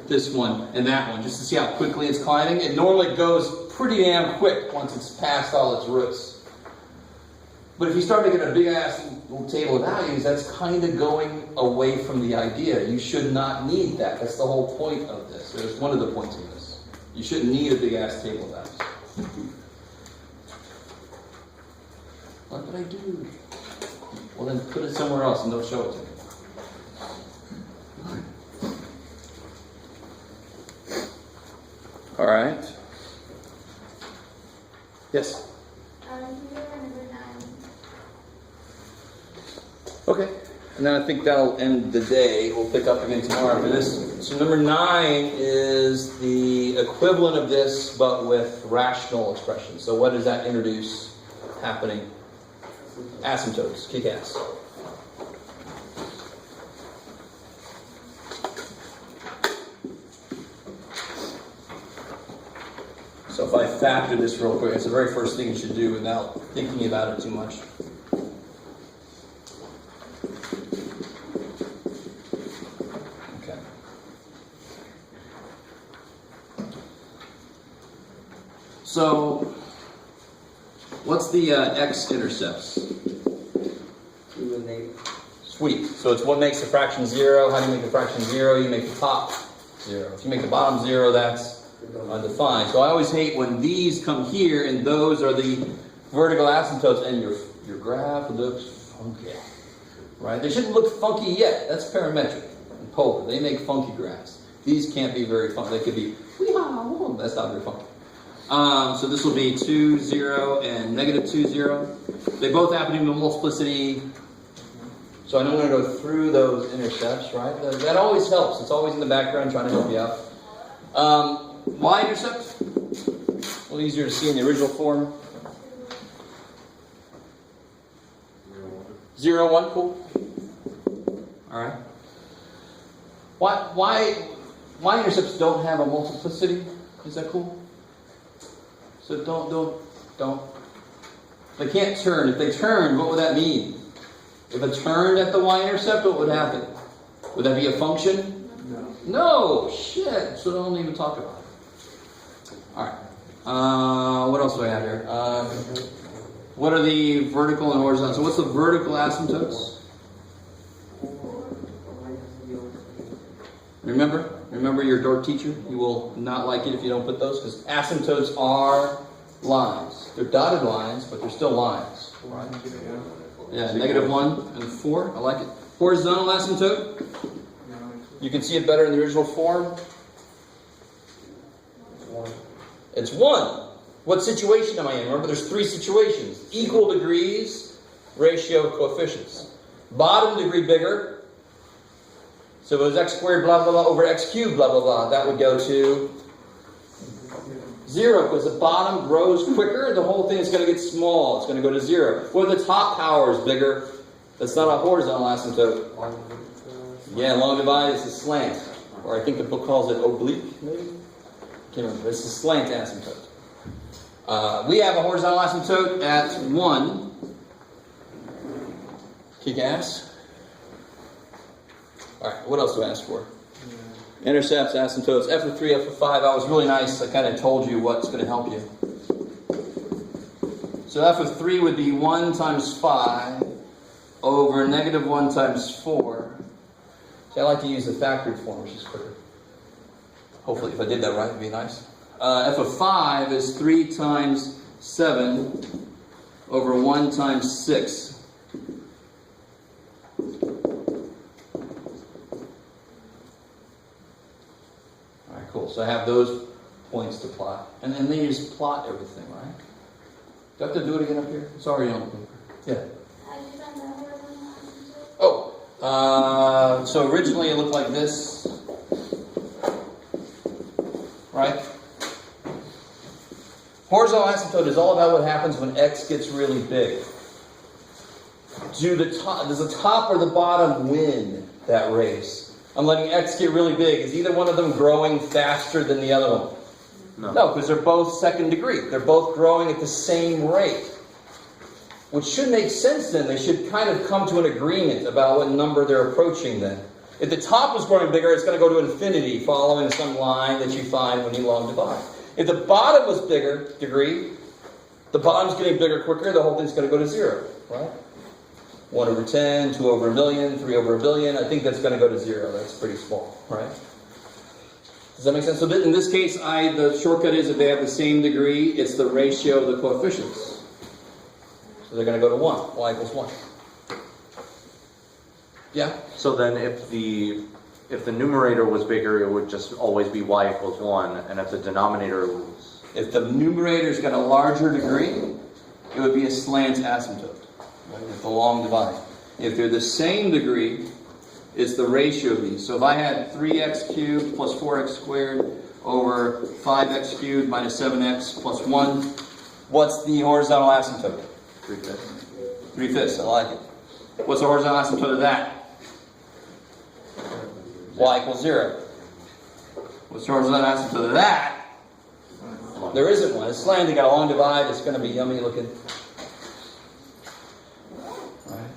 and that one, just to see how quickly it's climbing. It normally goes pretty damn quick once it's past all its roots. But if you start making a big-ass little table of values, that's kind of going away from the idea. You should not need that. That's the whole point of this. There's one of the points of this. You shouldn't need a big-ass table of values. What did I do? Well, then put it somewhere else and don't show it to me. All right. Yes? Number 9. Okay. And then I think that'll end the day. We'll pick up again tomorrow after this. So number 9 is the equivalent of this, but with rational expressions. So what does that introduce happening? Asymptotes. Kick ass. So if I factor this real quick, it's the very first thing you should do without thinking about it too much. Okay. So, what's the x-intercepts? 2 and 8. Sweet. So it's what makes the fraction 0. How do you make the fraction 0? You make the top 0. If you make the bottom 0, that's undefined. So I always hate when these come here and those are the vertical asymptotes and your graph looks funky. Right? They shouldn't look funky yet. That's parametric and polar. They make funky graphs. These can't be very funky. They could be, wee-haw, that's not very funky. So this will be 2, 0, and -2, 0. They both happen in the multiplicity. So I'm going to go through those intercepts, right? That always helps. It's always in the background trying to help you out. Y-intercept, a little easier to see in the original form. 0, 1, cool. All right. Y-intercepts don't have a multiplicity. Is that cool? So don't. They can't turn. If they turned, what would that mean? If it turned at the y-intercept, what would happen? Would that be a function? No. Shit. So don't even talk about it. All right. What else do I have here? What are the vertical and horizontal? So what's the vertical asymptotes? Remember your dork teacher? You will not like it if you don't put those, because asymptotes are lines. They're dotted lines, but they're still lines. Right? Yeah, -1 and 4. I like it. Horizontal asymptote. You can see it better in the original form. It's 1. What situation am I in? Remember, there's 3 situations. Equal degrees, ratio coefficients. Bottom degree bigger. So if it was x squared, blah, blah, blah, over x cubed, blah, blah, blah, that would go to 0, because the bottom grows quicker, the whole thing is going to get small. It's going to go to 0. Or the top power is bigger. That's not a horizontal asymptote. Yeah, long divide is a slant. Or I think the book calls it oblique, maybe? Can't remember. It's a slant asymptote. We have a horizontal asymptote at 1. Kick ass. Alright, what else do I ask for? Intercepts, asymptotes, F of 3, F of 5. That was really nice. I kind of told you what's going to help you. So F of 3 would be 1 times 5 over -1 times 4. See, I like to use the factored form, which is quicker. Hopefully, if I did that right, it'd be nice. F of 5 is 3 times 7 over 1 times 6. Alright, cool. So I have those points to plot. And then you just plot everything, right? Do I have to do it again up here? It's already on the paper. Yeah. So originally it looked like this, right? Horizontal asymptote is all about what happens when x gets really big. Does the top or the bottom win that race? I'm letting x get really big. Is either one of them growing faster than the other one? No, because they're both second degree. They're both growing at the same rate. Which should make sense then. They should kind of come to an agreement about what number they're approaching then. If the top is growing bigger, it's going to go to infinity following some line that you find when you long divide. If the bottom was bigger degree, the bottom's getting bigger quicker, the whole thing's going to go to 0, right? 1 over 10, 2 over a million, 3 over a billion. I think that's going to go to 0. That's pretty small, right? Does that make sense? So in this case, the shortcut is if they have the same degree, it's the ratio of the coefficients. So they're going to go to 1. Y equals 1. Yeah? So then if the numerator was bigger, it would just always be y equals 1, and if the denominator was... If the numerator's got a larger degree, it would be a slant asymptote. Right? If the long divide. If they're the same degree, it's the ratio of these. So if I had 3x cubed plus 4x squared over 5x cubed minus 7x plus 1, what's the horizontal asymptote? 3/5. 3/5, I like it. What's the horizontal asymptote of that? Y equals 0. What's the horizontal asymptote of that? There isn't one. It's slant. They got a long divide. It's going to be yummy looking. All right.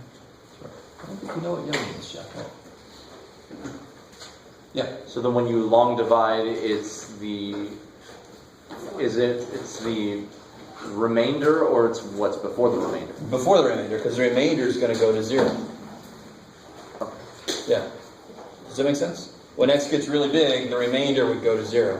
I don't think you know what yummy is, Jeff. Yeah. So then when you long divide, it's the remainder, or it's what's before the remainder? Before the remainder, because the remainder is going to go to 0. Yeah. Does that make sense? When x gets really big, the remainder would go to 0.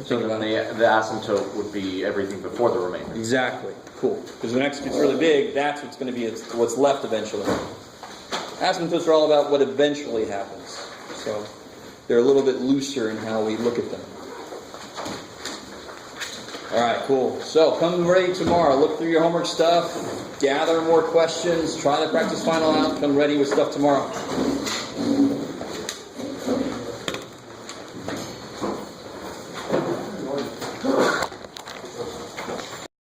So then the asymptote would be everything before the remainder. Exactly. Cool. Because when x gets really big, that's what's going to be what's left eventually. Asymptotes are all about what eventually happens. So they're a little bit looser in how we look at them. All right, cool. So come ready tomorrow. Look through your homework stuff. Gather more questions. Try the practice final out. Come ready with stuff tomorrow.